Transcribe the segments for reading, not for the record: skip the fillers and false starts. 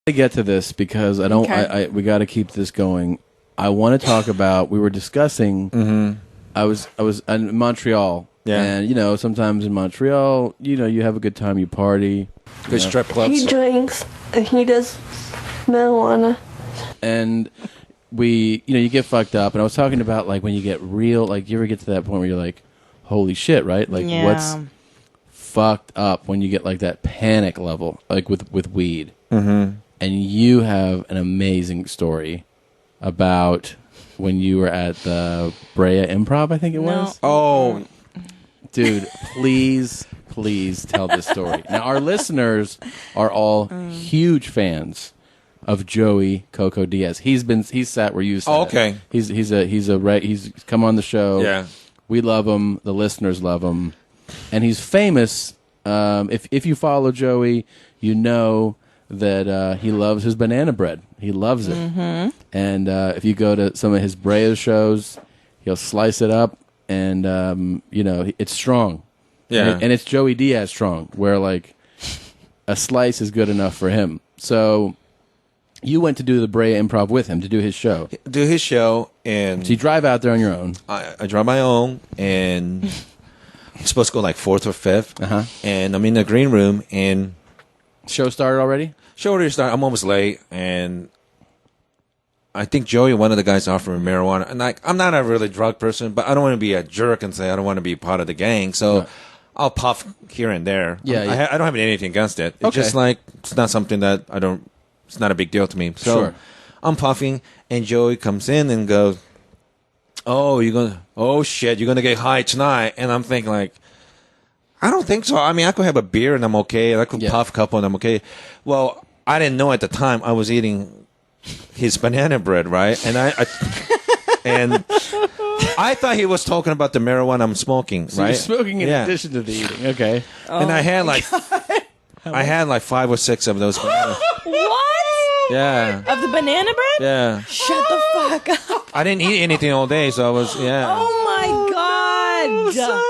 to get to this because I don't. Okay. We got to keep this going. I want to talk about. We were discussing. Mm-hmm. I was in Montreal. Yeah. And sometimes in Montreal, you have a good time. You party. Good strip clubs. He drinks and he does marijuana. And you get fucked up. And I was talking about like when you get real. Like you ever get to that point where you're like, holy shit, right? Like what's fucked up when you get like that panic level, like with weed. Mm-hmm. And you have an amazing story about when you were at the Brea Improv, I think it was. Oh, dude, please tell this story. Now, our listeners are all huge fans of Joey Coco Diaz. He's sat where you sat. Oh, okay. He's come on the show. Yeah. We love him. The listeners love him, and he's famous. If you follow Joey, you know that he loves his banana bread. He loves it. Mm-hmm. And if you go to some of his Brea shows, he'll slice it up, and it's strong. Yeah. And it's Joey Diaz strong, where like a slice is good enough for him. So you went to do the Brea Improv with him to do his show. Do his show, and So you drive out there on your own. I drive my own, and I'm supposed to go like 4th or 5th. Uh-huh. And I'm in the green room, and Show started already? show already started. I'm almost late, and I think Joey, one of the guys, offered me marijuana. And I'm not a really drug person, but I don't want to be a jerk and say I don't want to be part of the gang. So I'll puff here and there. Yeah, I don't have anything against it. It's Okay. just like it's not something that I don't. It's not a big deal to me. So Sure. I'm puffing, and Joey comes in and goes, "Oh, shit, you're gonna get high tonight." And I'm thinking like, I don't think so. I mean, I could have a beer and I'm okay. I could puff a couple and I'm okay. Well, I didn't know at the time I was eating his banana bread, right? And and I thought he was talking about the marijuana I'm smoking, So right? you're smoking in Yeah. addition to the eating. Okay. And I had like 5 or 6 of those bananas. What? Yeah. Of the banana bread? Yeah. Shut the fuck up. I didn't eat anything all day, so I was, Oh my god.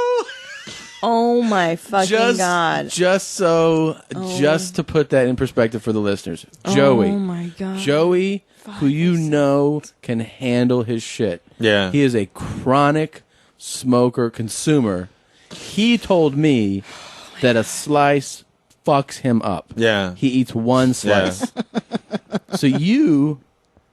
Oh my fucking god. Just to put that in perspective for the listeners. Joey. Oh my god. Joey, who you know can handle his shit. Yeah. He is a chronic smoker, consumer. He told me that a slice fucks him up. Yeah. He eats one slice. So you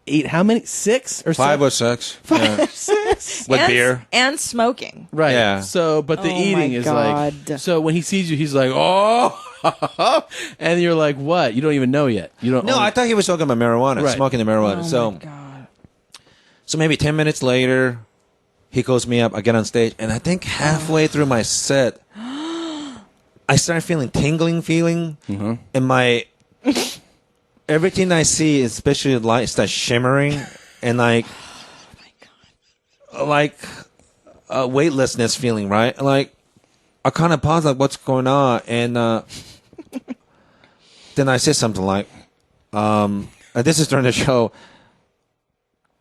ate how many? 6 or 5 7? or 6. 5 Yeah. or 6? With beer. And smoking. Right. Yeah. So, but the Oh eating my is God. like. So when he sees you, he's like, oh, and you're like, what? You don't even know yet. You don't. No, I thought he was talking about marijuana, Right. smoking the marijuana. Oh my god. So maybe 10 minutes later, he calls me up. I get on stage, and I think halfway through my set, I start feeling tingling feeling, and my everything I see, especially the light, starts shimmering, and like a weightlessness feeling, right? Like I kind of pause, like what's going on, and then I said something like, "This is during the show."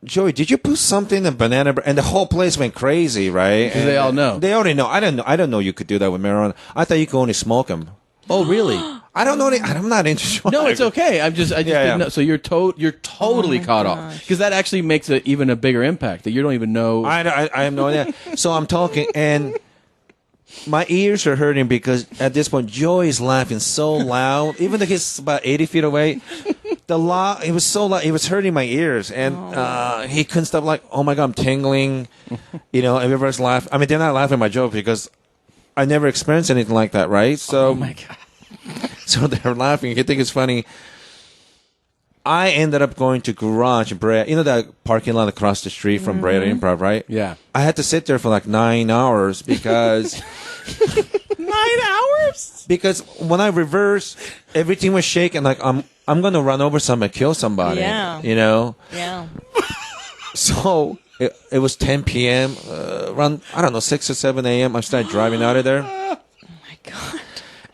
Joey, did you put something in the banana bread? And the whole place went crazy, right? Because they all know. They already know. I don't know you could do that with marijuana. I thought you could only smoke them. Oh, really? I don't know. I'm not interested. No, it's okay. I just didn't know. So you're totally caught off because that actually makes even a bigger impact that you don't even know. I have no idea. So I'm talking, and my ears are hurting because at this point, Joey is laughing so loud, even though he's about 80 feet away. It was so loud, it was hurting my ears, and he couldn't stop. Like, oh my god, I'm tingling. Everybody's laughing. I mean, they're not laughing at my joke because I never experienced anything like that, right? So, oh my god. So they're laughing. He think it's funny. I ended up going to Garage Brea. You know that parking lot across the street from Brea Improv, right? Yeah. I had to sit there for like 9 hours because 9 hours? because when I reversed, everything was shaking. Like I'm gonna run over somebody, kill somebody. Yeah. Yeah. So it was 10 p.m. Around 6 or 7 a.m. I started driving out of there. Oh my god.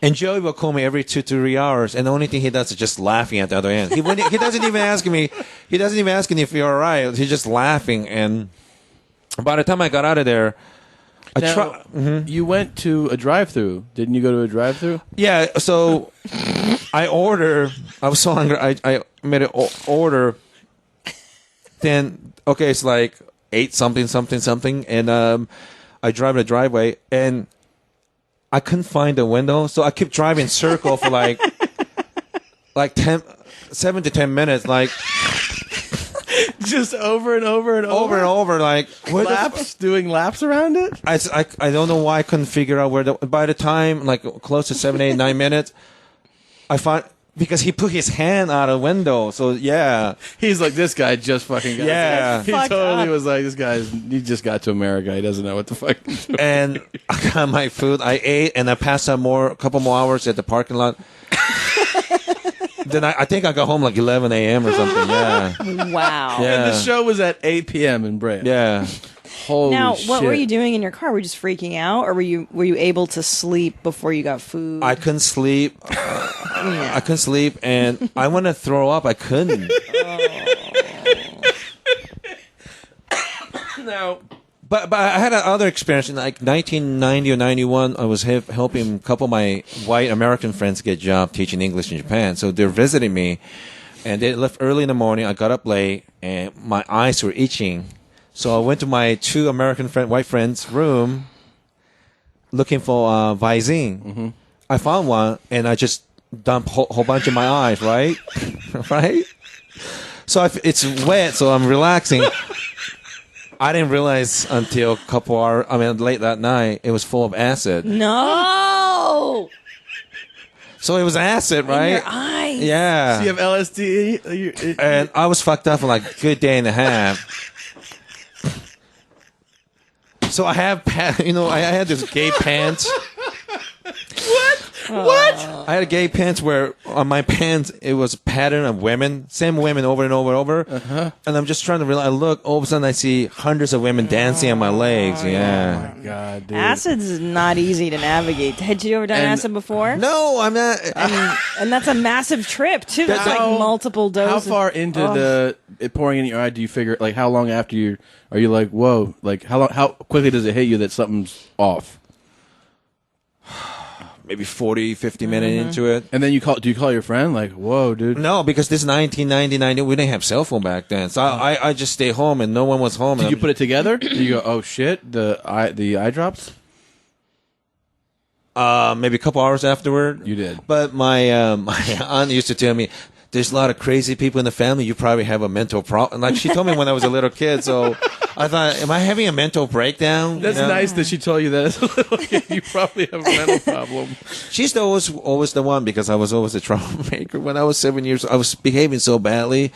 And Joey will call me every 2 to 3 hours, and the only thing he does is just laughing at the other end. He doesn't even ask me. He doesn't even ask me if you're all right. He's just laughing. And by the time I got out of there, You went to a drive-through. Didn't you go to a drive-through? Yeah. So I was so hungry. I made an order. Then okay, it's like 8 something, and I drive the driveway, and I couldn't find the window, so I kept driving in circle for like 7 to 10 minutes, like Just over and over and over. over and over, like where the Laps, doing laps around it. I don't know why I couldn't figure out where. By the time like close to 7, 8, 9 minutes, I find because he put his hand out of the window. So yeah, He's like, this guy just fucking got. Yeah. He Fuck totally up. was like, he just got to America. He doesn't know what the fuck. He's doing. and I got my food. I ate, and I passed out a couple more hours at the parking lot. Then I think I got home like 11 a.m. or something. Yeah, Wow. Yeah. And the show was at 8 p.m. in Brea. yeah. Holy Now, shit. what were you doing in your car? Were you just freaking out, or were you able to sleep before you got food? I couldn't sleep. I couldn't sleep, and I wanted to throw up. I couldn't. Now, But I had another experience in like 1990 or 91. I was helping a couple of my white American friends get a job teaching English in Japan. So they're visiting me, and they left early in the morning. I got up late, and my eyes were itching. So I went to my 2 American white friends' room looking for Visine. Mm-hmm. I found one, and I just dumped a whole bunch in my eyes, right? Right? So it's wet, so I'm relaxing. I didn't realize until late that night, it was full of acid. no. So it was acid, right? In your eyes. Yeah. do you have LSD? And I was fucked up for like a good day and a half. So I have, I had this gay pants. What? I had a gay pants where on my pants it was a pattern of women, same women over and over and over. Uh-huh. And I'm just trying to realize. I look, all of a sudden I see hundreds of women dancing on my legs. Yeah. God, dude. Acid's not easy to navigate. Had you ever done And- acid before? No, I'm not. And that's a massive trip too. That's like How- multiple doses. How far into it pouring in your eye do you figure? Like, how long after are you like, whoa? Like, how quickly does it hit you that something's off? Maybe 40, 50 minutes into it. And then do you call your friend? Like, whoa, dude. No, because this is 1990, we didn't have cell phone back then. So I just stay home and no one was home. Did you put it together? Did you go, oh shit, the eye drops? maybe a couple hours afterward. You did. But my my aunt used to tell me, there's a lot of crazy people in the family. You probably have a mental problem. Like she told me when I was a little kid. So I thought, am I having a mental breakdown? That's nice that she told you that as a little kid. You probably have a mental problem. She's always the one, because I was always a troublemaker. When I was 7 years old, I was behaving so badly.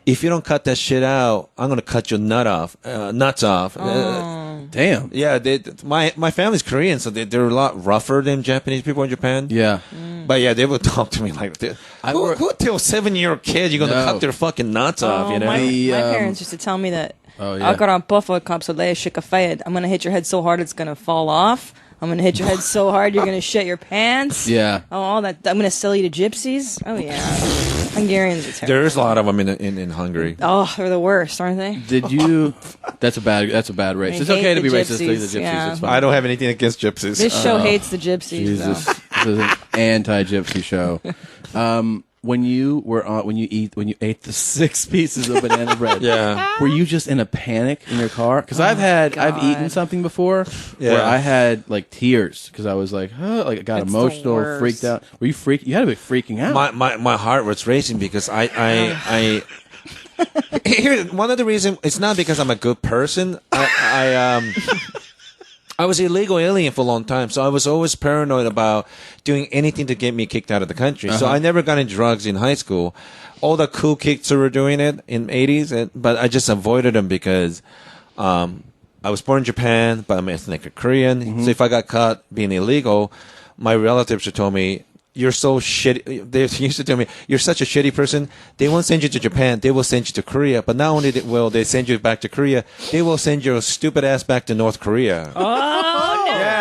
If you don't cut that shit out, I'm gonna cut your nuts off. Damn. Yeah, my family's Korean, so they're a lot rougher than Japanese people in Japan. Yeah. But yeah, they would talk to me like, who tell a 7-year-old kid you're gonna cut their fucking nuts off? You know? My The, parents used to tell me that. Oh, yeah. I'm gonna hit your head so hard it's gonna fall off. I'm gonna hit your head so hard you're gonna shit your pants. Yeah. Oh, all that. I'm gonna sell you to gypsies. Oh yeah, Hungarians are terrible. There's a lot of them in Hungary. Oh, they're the worst, aren't they? Did you? That's a bad race. I It's hate okay to the be racist to the gypsies, gypsies. yeah. It's fine. I don't have anything against gypsies. This show hates the gypsies. Jesus, Though. this is an anti-gypsy show. When you ate the 6 pieces of banana bread, Yeah. were you just in a panic in your car? Because I've eaten something before where Yeah. I had like tears because I was like, like I got It's the emotional, worst. freaked out. Were you freaked? You had to be freaking out. My heart was racing because I here, one of the reasons, it's not because I'm a good person. I was illegal alien for a long time, so I was always paranoid about doing anything to get me kicked out of the country. So I never got into drugs in high school. All the cool kids were doing it in the 80s, but I just avoided them because I was born in Japan, but I'm ethnic Korean. So if I got caught being illegal, my relatives would tell me, you're so shitty. They used to tell me, you're such a shitty person. They won't send you to Japan. They will send you to Korea. But not only will they send you back to Korea, they will send your stupid ass back to North Korea. Oh no! Yeah.